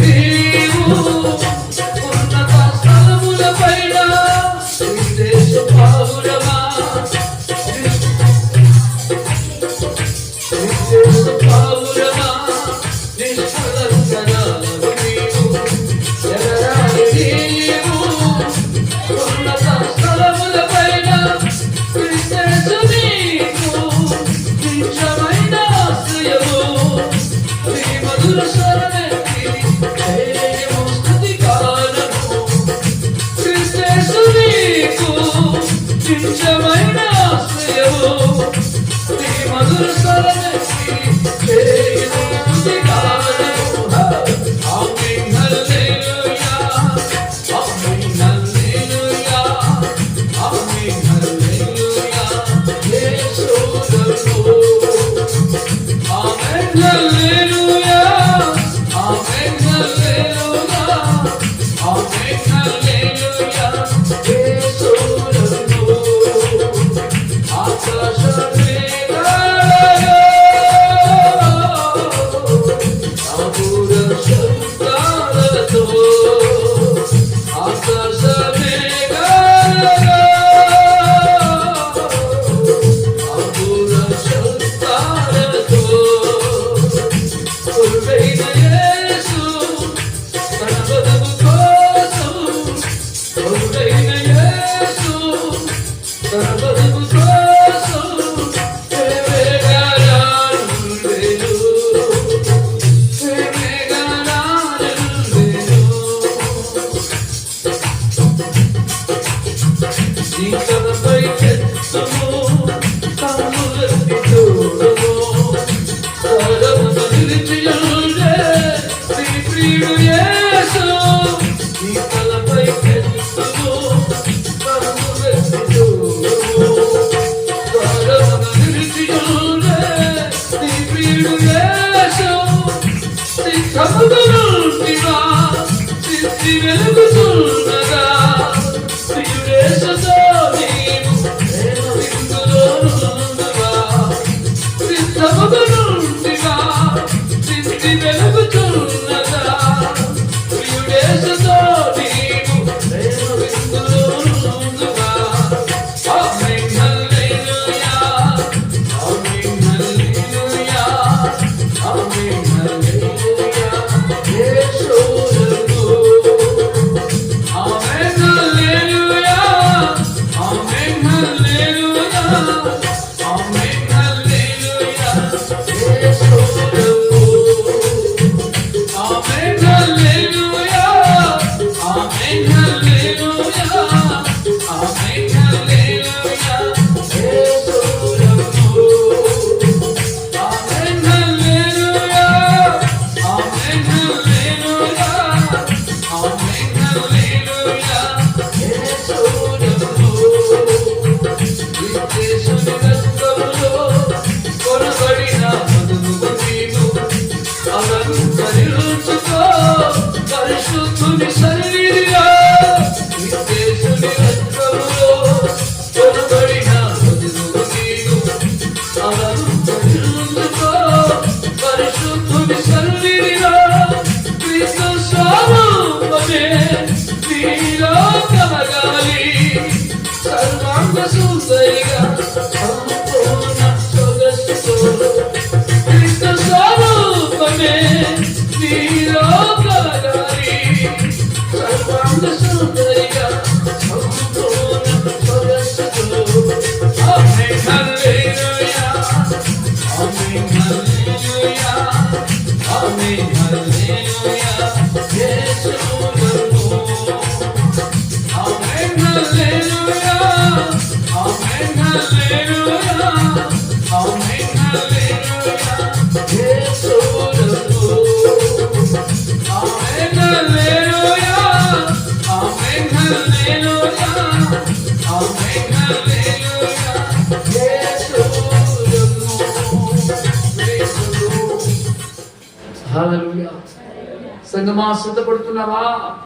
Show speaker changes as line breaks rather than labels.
నీవు వెలుగుతున్నదా ప్రియుడేసుతో నీవు ప్రేమ విందులో నుండుగా సిద్ధముగా నుండిగా స్థితి వెలుగుతున్నదా ప్రియుడేసుతో నీవు ప్రేమ విందులో నుండుగా ఆమేన్ హల్లెలూయా ఆమేన్ హల్లెలూయా ఆమేన్ హల్లెలూయా యేసురను ఆమేన్ హల్లెలూయా ఆమేన్ హల్లెలూయా ఆమేన్ హల్లెలూయా యేసురను ఆమేన్ హల్లెలూయా ఆమేన్ హల్లెలూయా ఆమేన్ హల్లెలూయా యేసురను ఆమేన్ హల్లెలూయా ఆమేన్ హల్లెలూయా ఆమేన్ హల్లెలూయా యేసురను విశ్వేశుని రక్తములో కొనబడిన మధువు నీవు అలంకరించుకో పరిశుద్ధుని సన్నిధిలో విశ్వేశుని రక్తములో కొనబడిన మధువు నీవు అలంకరించుకో పరిశుద్ధుని సన్నిధిలో క్రీస్తు స్వరూపమే నీలో కలగాలి సర్వాంగ సుందరిగా సంపూర్ణ సొగసుతో క్రీస్తు స్వరూపమే నీలో కలగాలి సర్వాంగ సుందరిగా సంపూర్ణ సొగసుతో ఆమేన్ హల్లెలూయా ఆమేన్ హల్లెలూయా ఆమేన్ హల్లెలూయా యేసురను ఆమేన్ హల్లెలూయా ఆమేన్ హల్లెలూయా ఆమేన్ హల్లెలూయా యేసురను ఆమేన్ హల్లెలూయా ఆమేన్ హల్లెలూయా ఆమేన్ హల్లెలూయా యేసురను హల్లెలూయా సంగమా సిద్ధపడుతున్నావా?